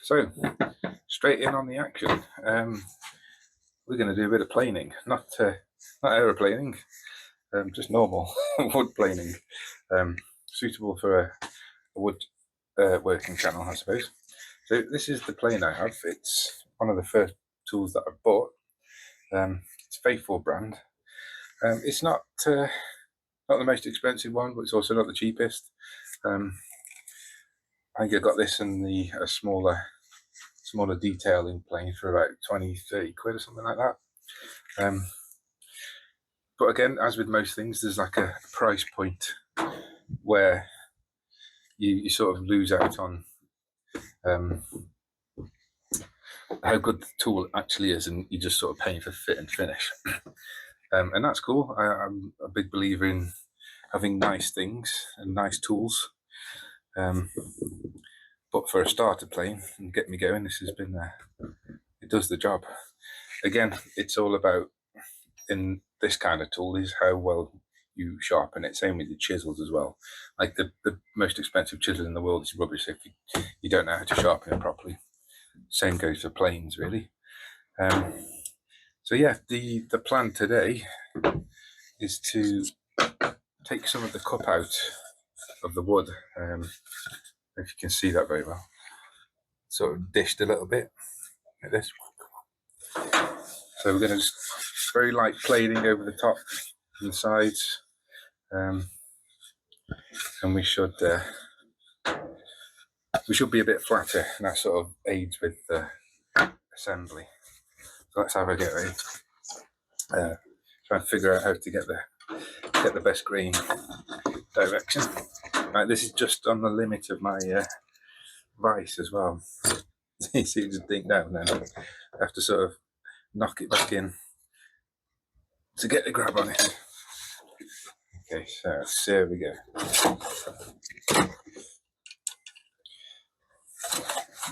So, straight in on the action. We're going to do a bit of planing, not aeroplaning, just normal wood planing, suitable for a wood working channel, I suppose. So this is the plane I have. It's one of the first tools that I bought. It's Faithful brand. It's not the most expensive one, but it's also not the cheapest. I think I got this in a smaller detailing plane for about 20-30 quid or something like that. But again, as with most things, there's like a price point where you sort of lose out on how good the tool actually is, and you're just sort of paying for fit and finish. And that's cool. I'm a big believer in having nice things and nice tools. But for a starter plane and get me going, this has been it does the job. Again, it's all about, in this kind of tool, is how well you sharpen it. Same with the chisels as well. Like the most expensive chisel in the world is rubbish if you don't know how to sharpen it properly. Same goes for planes, really. So yeah, the plan today is to take some of the cup out of the wood. If you can see that very well, sort of dished a little bit like this. So we're going to just very light planing over the top and the sides, and we should be a bit flatter, and that sort of aids with the assembly. So let's have a get ready. Try and figure out how to get the best grain direction. Right, this is just on the limit of my vice as well. You see, just dink down, then I have to sort of knock it back in to get the grab on it. Okay, so here we go.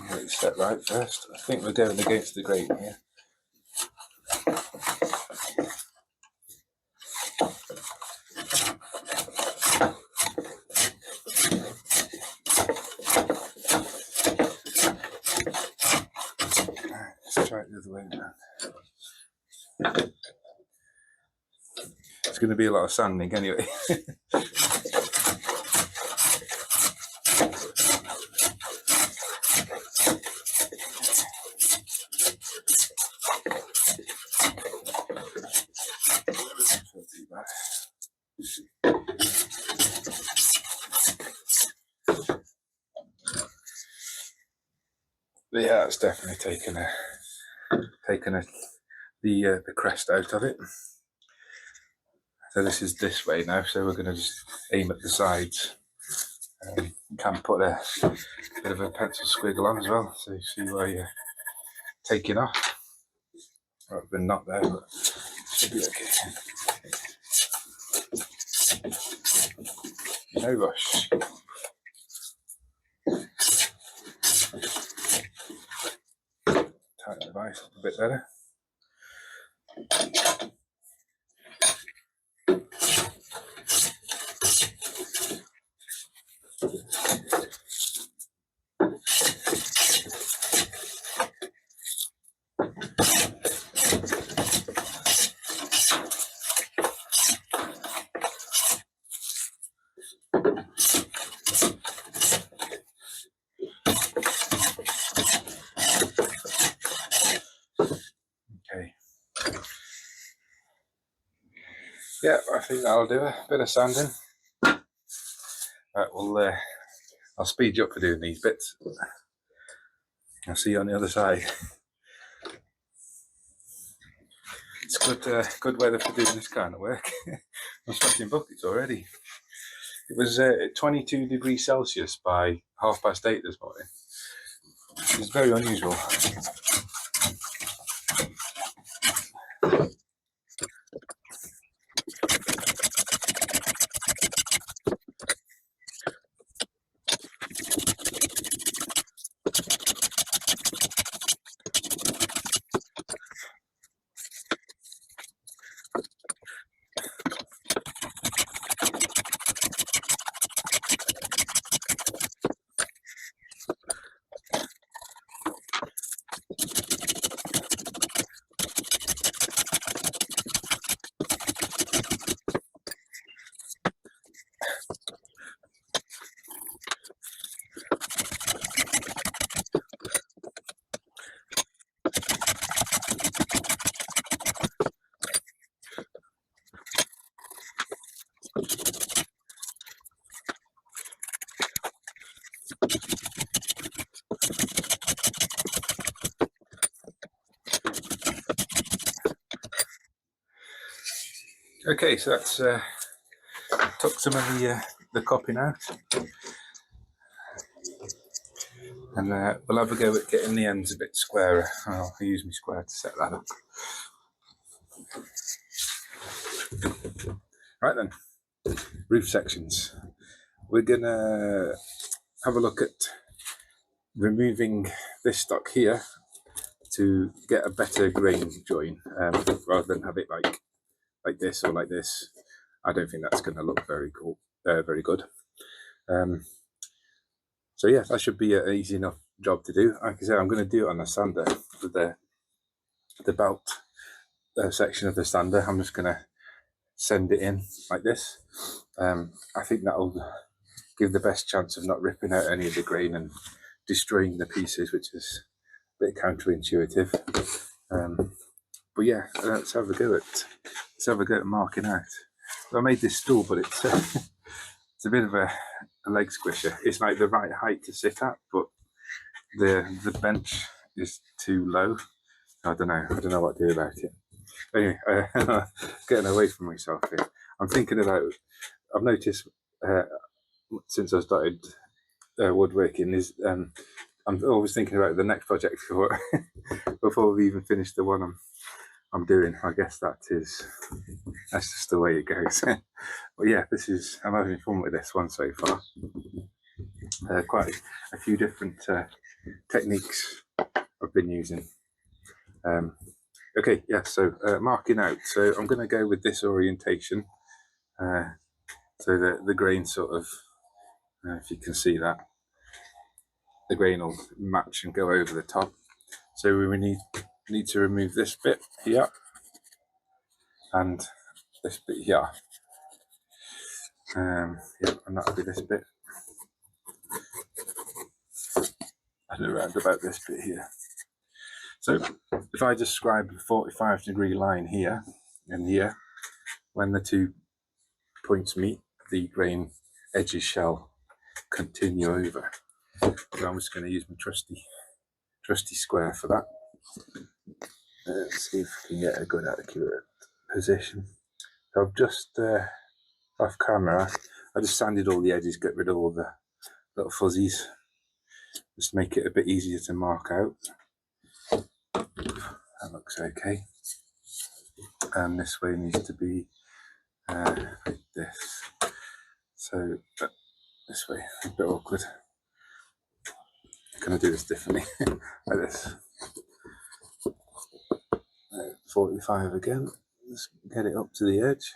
Get it set right first. I think we're going against the grain here. Let's try it the other way around. It's going to be a lot of sanding anyway. But yeah, it's definitely taken the crest out of it. So this is this way now, so we're going to just aim at the sides. You can put a bit of a pencil squiggle on as well, so you see where you're taking off. Rather than not there, but it should be okay. No rush. Tighten the vise up a bit better. Okay. Yeah, I think that'll do a bit of sanding. Right, well, I'll speed you up for doing these bits. I'll see you on the other side. It's good weather for doing this kind of work. I'm sweating buckets already. It was 22 degrees Celsius by 8:30 this morning. It's very unusual. Okay, so that's took some of the cupping out, and we'll have a go at getting the ends a bit squarer. I'll use my square to set that up. Right then, roof sections. We're gonna have a look at removing this stock here to get a better grain join, rather than have it like this or like this. I don't think that's going to look very cool, very good. So yeah, that should be an easy enough job to do. Like I said, I'm going to do it on a sander with the belt section of the sander. I'm just going to send it in like this. I think that'll give the best chance of not ripping out any of the grain and destroying the pieces, which is a bit counterintuitive. But yeah, let's have a go at marking out. So I made this stool, but it's it's a bit of a leg squisher. It's like the right height to sit at, but the bench is too low. I don't know what to do about it. Anyway, getting away from myself here. I'm thinking about. I've noticed since I started woodworking is I'm always thinking about the next project before we even finish the one I'm doing. I guess that's just the way it goes. But yeah, I'm having fun with this one so far. Quite a few different techniques I've been using. Okay, yeah, so marking out. So I'm going to go with this orientation, so that the grain sort of, if you can see that, the grain will match and go over the top. So we need to remove this bit here and this bit here. Yeah, and that'll be this bit. And around about this bit here. So if I describe a 45-degree line here and here, when the 2 points meet, the grain edges shall continue over. So I'm just going to use my trusty square for that. Let's see if we can get a good accurate position. So I've just off camera, I just sanded all the edges, get rid of all the little fuzzies, just make it a bit easier to mark out. That looks okay. And this way needs to be like this. So this way, a bit awkward. Can I do this differently? Like this. 45 again. Let's get it up to the edge.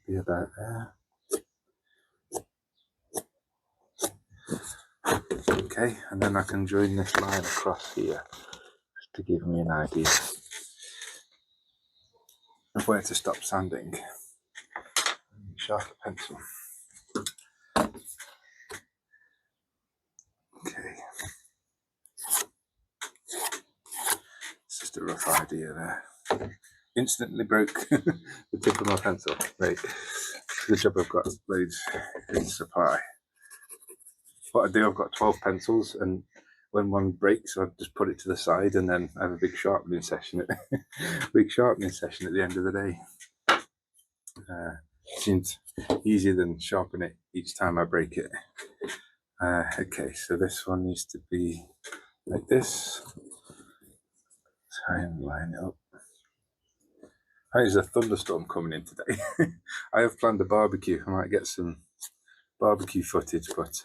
Be about there. Okay, and then I can join this line across here just to give me an idea of where to stop sanding. Sharper pencil. Okay. It's just a rough idea there. Instantly broke the tip of my pencil. Right. Good job I've got loads in supply. What I do, I've got 12 pencils, and when one breaks, I just put it to the side and then have a big sharpening session at the end of the day. Seems easier than sharpening it each time I break it. Okay, so this one needs to be like this. Try and line it up. There's a thunderstorm coming in today. I have planned a barbecue. I might get some barbecue footage, but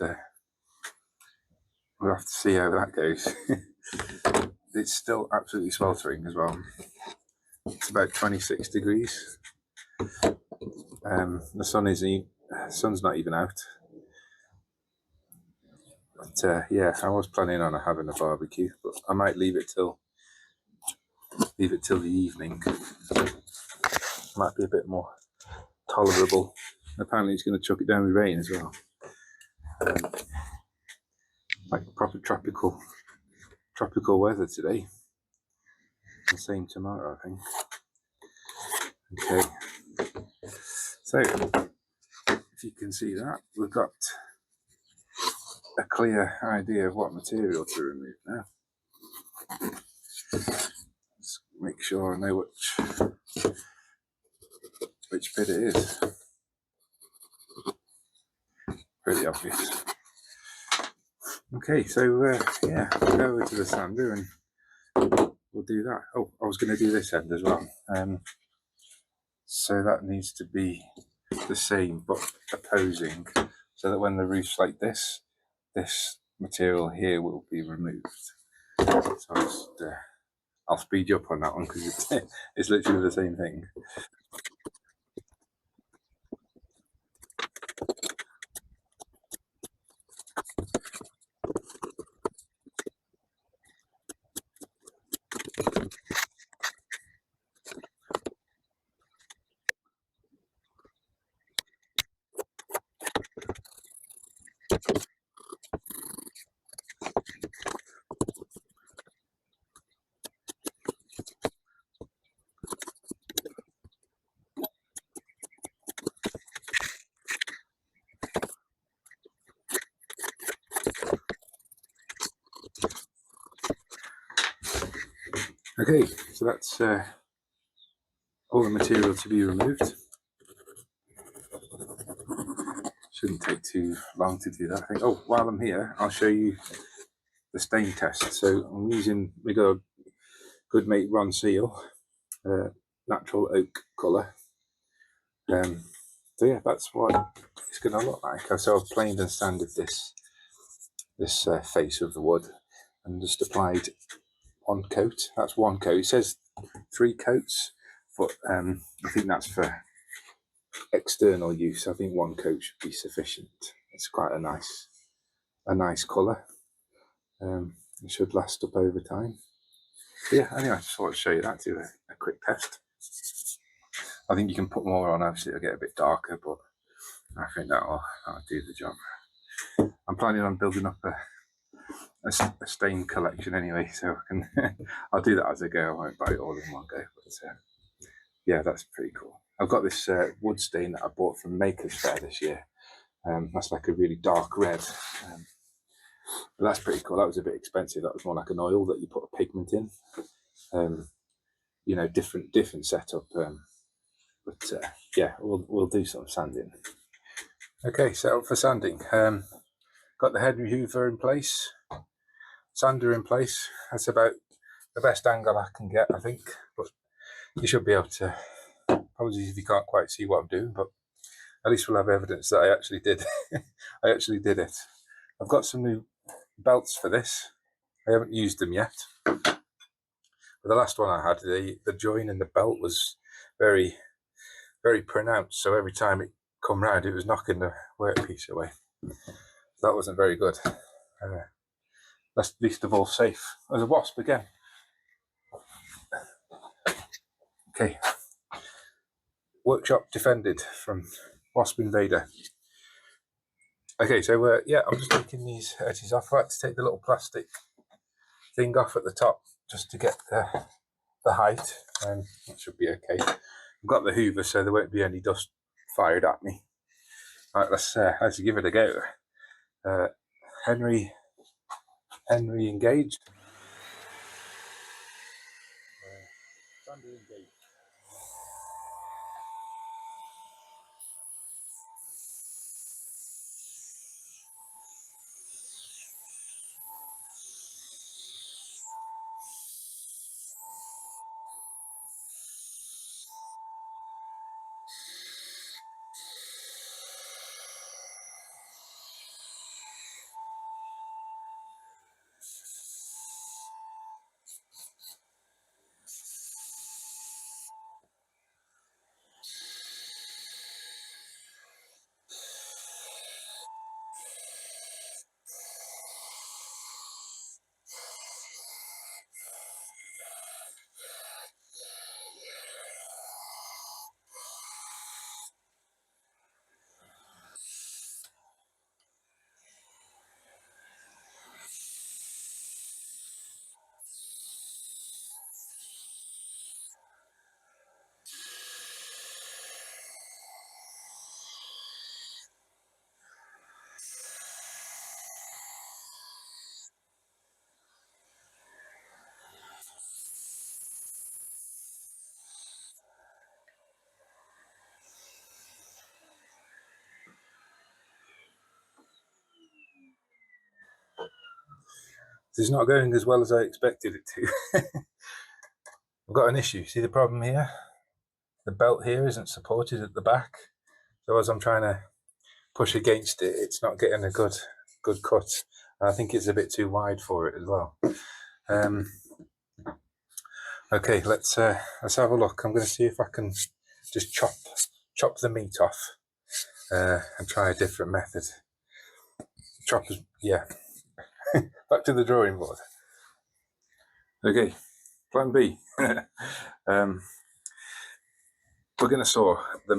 we'll have to see how that goes. It's still absolutely sweltering as well. It's about 26 degrees. The sun's not even out. But yeah, I was planning on having a barbecue, but I might leave it till the evening. Might be a bit more tolerable. Apparently it's going to chuck it down with rain as well. Like proper tropical weather today. The same tomorrow, I think. Okay. So, if you can see that, we've got a clear idea of what material to remove now. Let's make sure I know which bit it is. Pretty obvious. Okay, so yeah, we'll go over to the sander and we'll do that. Oh, I was going to do this end as well. So that needs to be the same but opposing, so that when the roof's like this, this material here will be removed. So I'll speed you up on that one because it's literally the same thing. Okay, so that's all the material to be removed. Shouldn't take too long to do that, I think. Oh, while I'm here, I'll show you the stain test. So I'm using, we got a Good Mate Ron Seal, natural oak colour. So yeah, that's what it's going to look like. So I've planed and sanded this face of the wood and just applied one coat. That's one coat. It says 3 coats, but I think that's for external use. I think 1 coat should be sufficient. It's quite a nice colour. It should last up over time. But yeah, anyway, I just thought I'd show you that, do a quick test. I think you can put more on, obviously it'll get a bit darker, but I think that'll do the job. I'm planning on building up a stain collection anyway, so I can I'll do that as I go. I won't buy it all in one go, but yeah, that's pretty cool. I've got this wood stain that I bought from Maker's Fair this year. That's like a really dark red. But that's pretty cool. That was a bit expensive. That was more like an oil that you put a pigment in. You know, different setup. But yeah, we'll do some sanding. Okay, set up for sanding. Got the Henry Hoover in place, sander in place. That's about the best angle I can get, I think. But you should be able to. Apologies if you can't quite see what I'm doing, but at least we'll have evidence that I actually did. I actually did it. I've got some new belts for this. I haven't used them yet. But the last one I had, the join in the belt was very, very pronounced. So every time it come round, it was knocking the workpiece away. That wasn't very good. That's least of all safe. There's a wasp again. Okay. Workshop defended from wasp invader. Okay, so yeah, I'm just taking these edges off. I like to take the little plastic thing off at the top just to get the height, and that should be okay. I've got the Hoover, so there won't be any dust fired at me. Right, let's give it a go. Henry engaged. Sander engaged. It's not going as well as I expected it to. I've got an issue. See the problem here? The belt here isn't supported at the back. So as I'm trying to push against it, it's not getting a good cut. And I think it's a bit too wide for it as well. Okay, let's have a look. I'm going to see if I can just chop the meat off and try a different method. Choppers, yeah. Back to the drawing board. Okay, plan B. We're going to saw the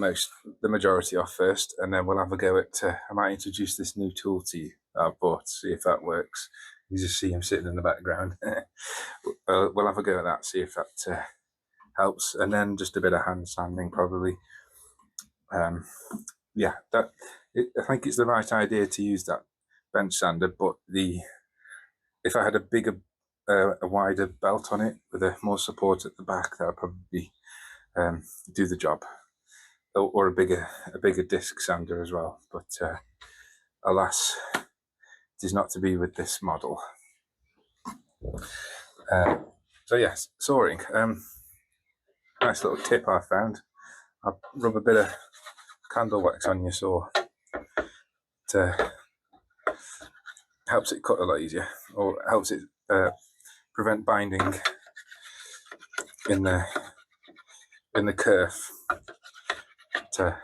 majority off first, and then we'll have a go at. I might introduce this new tool to you that I've bought, see if that works. You just see him sitting in the background. We'll have a go at that, see if that helps, and then just a bit of hand sanding probably. Yeah, I think it's the right idea to use that bench sander, but if I had a wider belt on it with a more support at the back, that would probably do the job, or a bigger disc sander as well. But alas, it is not to be with this model. So yes, sawing. Nice little tip I found. I'll rub a bit of candle wax on your saw. It helps it cut a lot easier, or helps it prevent binding in the kerf. But,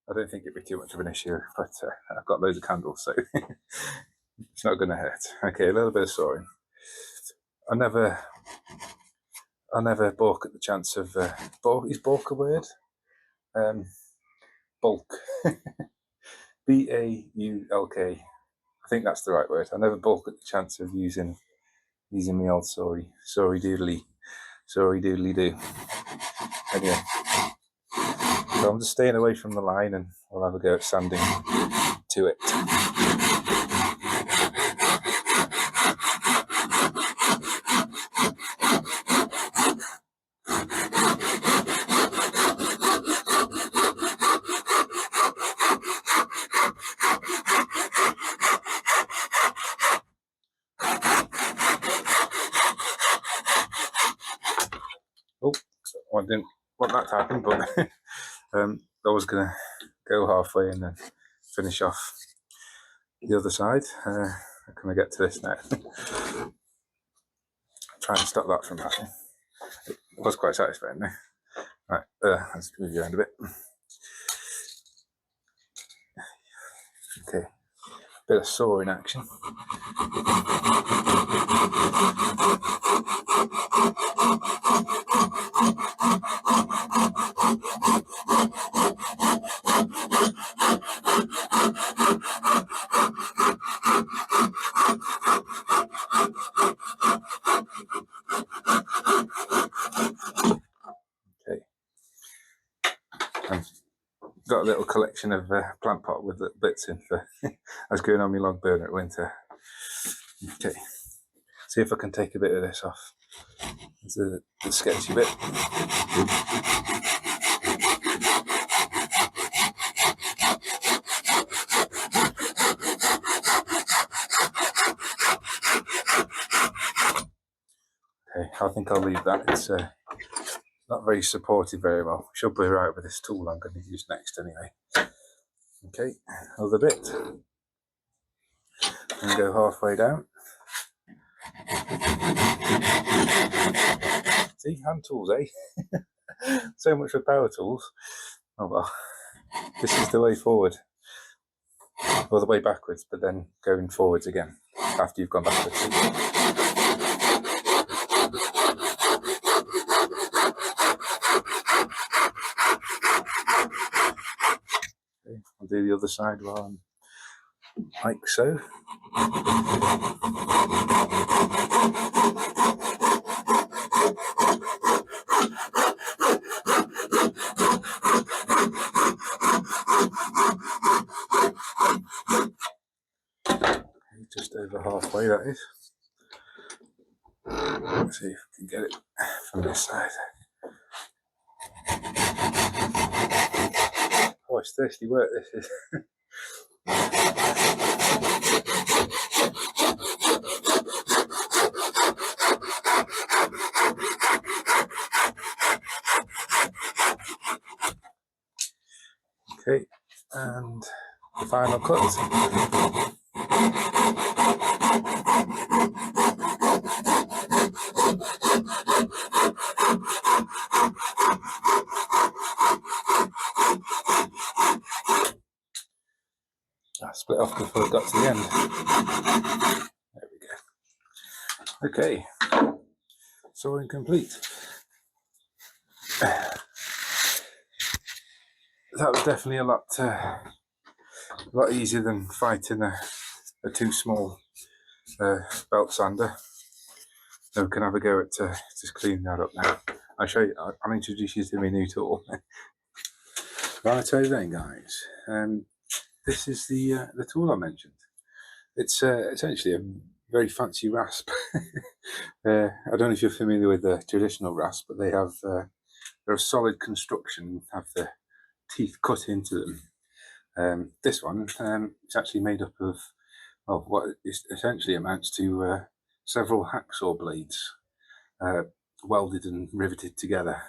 I don't think it'd be too much of an issue, but I've got loads of candles, so it's not going to hurt. Okay, a little bit of sawing. I never balk at the chance of is balk a word? Bulk. BAULK. I think that's the right word. I never balk at the chance of using my old sorry doodly do. Anyway, so I'm just staying away from the line, and I'll have a go at sanding to it. Oh, I didn't want that to happen, but I was going to go halfway and then finish off the other side. Can I get to this now? Try and stop that from happening. It was quite satisfying now. Right, let's move you around a bit. Okay, bit of sawing action. Okay, got a little collection of plant pot with little bits in for I was going on my log burner at winter. Okay, see if I can take a bit of this off. It's the sketchy bit. Okay, I think I'll leave that. It's not very supported very well. Should be right with this tool I'm going to use next anyway. Okay, other bit. And go halfway down. See, hand tools, eh? So much for power tools. Oh well, this is the way forward. Or the way backwards, but then going forwards again after you've gone backwards. Okay, I'll do the other side while I'm like so. Just over halfway, that is. Let's see if we can get it from this side. Oh, it's thirsty work, this is. Okay, and the final cut. I split off before it got to the end. There we go. Okay, sawing complete. That was definitely a lot easier than fighting a too small belt sander. So we can have a go at just cleaning that up now. I'll introduce you to my new tool. Right, so then guys, this is the tool I mentioned. It's essentially a very fancy rasp. I don't know if you're familiar with the traditional rasp, but they're a solid construction, have the teeth cut into them. This one is actually made up of what essentially amounts to several hacksaw blades welded and riveted together.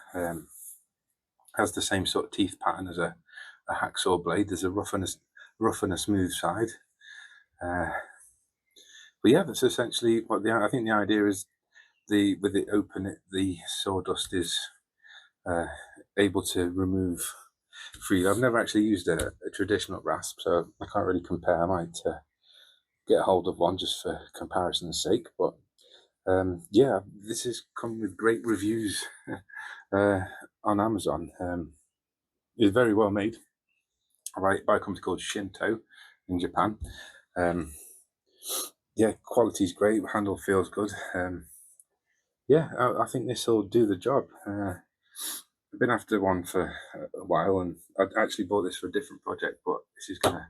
Has the same sort of teeth pattern as a hacksaw blade. There's a rough and a smooth side. But yeah, that's essentially what I think the idea is. With it open, the sawdust is able to remove freely. I've never actually used a traditional rasp, so I can't really compare. I might get a hold of one just for comparison's sake. But yeah, this has come with great reviews on Amazon. It's very well made by a company called Shinto in Japan. Yeah, quality's great. Handle feels good. Yeah, I think this will do the job. I've been after one for a while, and I actually bought this for a different project, but this is going to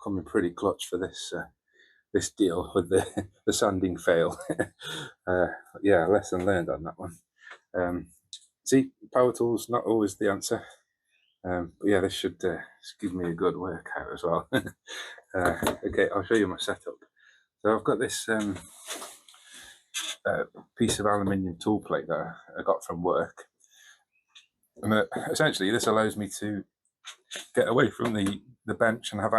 come in pretty clutch for this deal with the sanding fail. Yeah, lesson learned on that one. See, power tools not always the answer, but yeah, this should give me a good workout as well. Okay, I'll show you my setup. So I've got this piece of aluminium tool plate that I got from work, and essentially this allows me to get away from the bench and have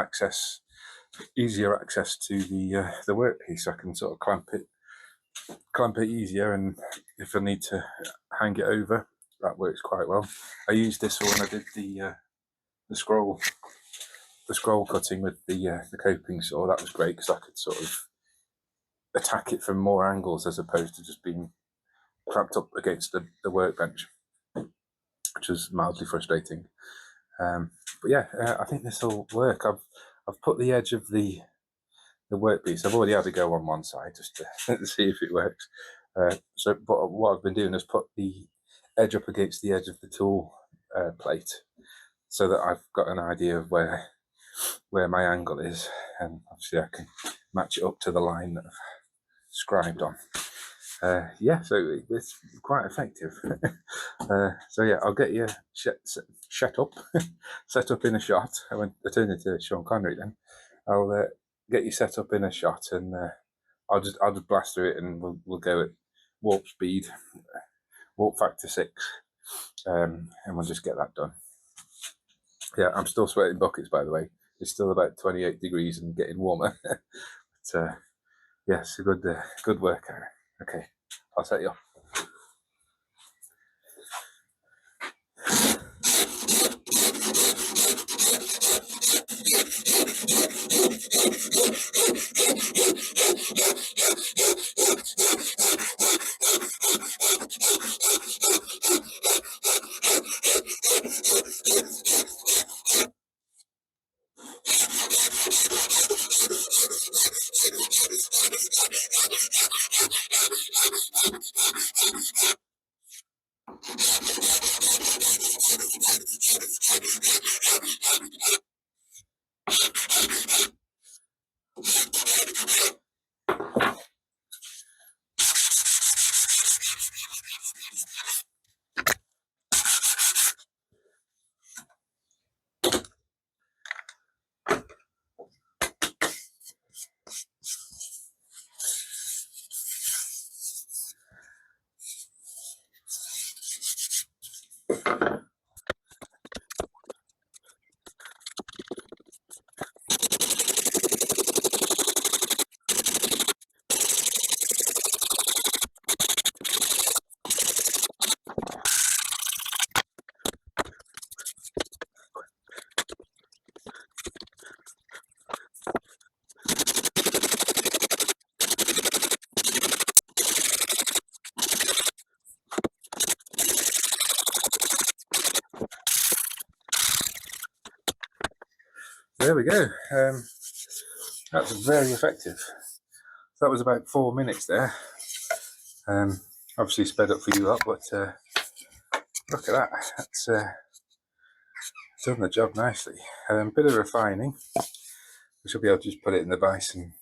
easier access to the workpiece. I can sort of clamp it easier, and if I need to hang it over, that works quite well. I used this when I did the scroll cutting with the coping saw. That was great because I could sort of attack it from more angles as opposed to just being clamped up against the workbench, which was mildly frustrating. But yeah, I think this will work. I've put the edge of the workpiece. I've already had to go on one side just to see if it works. But what I've been doing is put the edge up against the edge of the tool plate, so that I've got an idea of where my angle is, and obviously I can match it up to the line that I've scribed on. Yeah, so it's quite effective. So yeah, I'll get you set up in a shot. I turned into Sean Connery then. I'll get you set up in a shot, and I'll just blast through it, and we'll go at warp speed, warp factor 6, and we'll just get that done. Yeah, I'm still sweating buckets, by the way. It's still about 28 degrees and getting warmer. But yeah, it's a good workout. Okay, I'll set you off. there we go. That's very effective. So that was about 4 minutes there. Obviously sped up for you lot, but look at that. That's done the job nicely. Bit of refining. We should be able to just put it in the vise and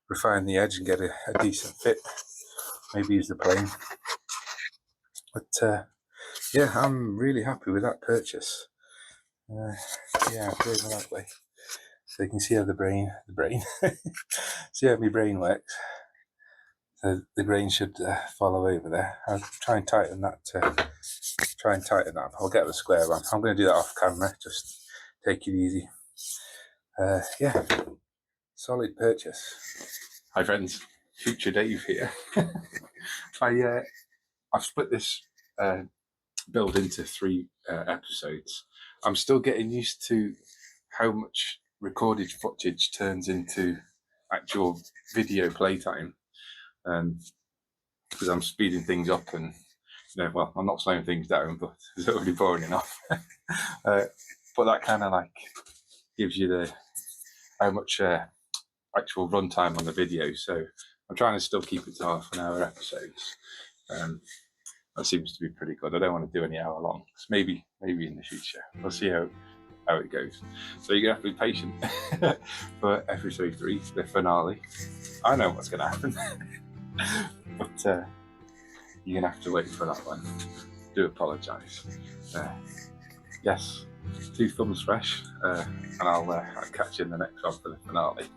refine the edge and get a decent fit. Maybe use the plane. But yeah, I'm really happy with that purchase. Yeah, I'll it that way. So you can see how the brain, see how my brain works. So the grain should follow over there. I'll try and tighten that. I'll get the square one. I'm going to do that off camera. Just take it easy. Yeah, solid purchase. Hi friends, Future Dave here. I've split this build into 3 episodes. I'm still getting used to how much recorded footage turns into actual video playtime, because I'm speeding things up and well, I'm not slowing things down, but it's already boring enough. But that kind of like gives you how much actual runtime on the video. So I'm trying to still keep it to half-an-hour episodes. That seems to be pretty good. I don't want to do any hour long. So maybe in the future. We'll see how it goes. So you're gonna have to be patient for episode 3, the finale. I know what's gonna happen, but you're gonna have to wait for that one. Do apologise. Yes, 2 thumbs fresh, and I'll catch you in the next one for the finale.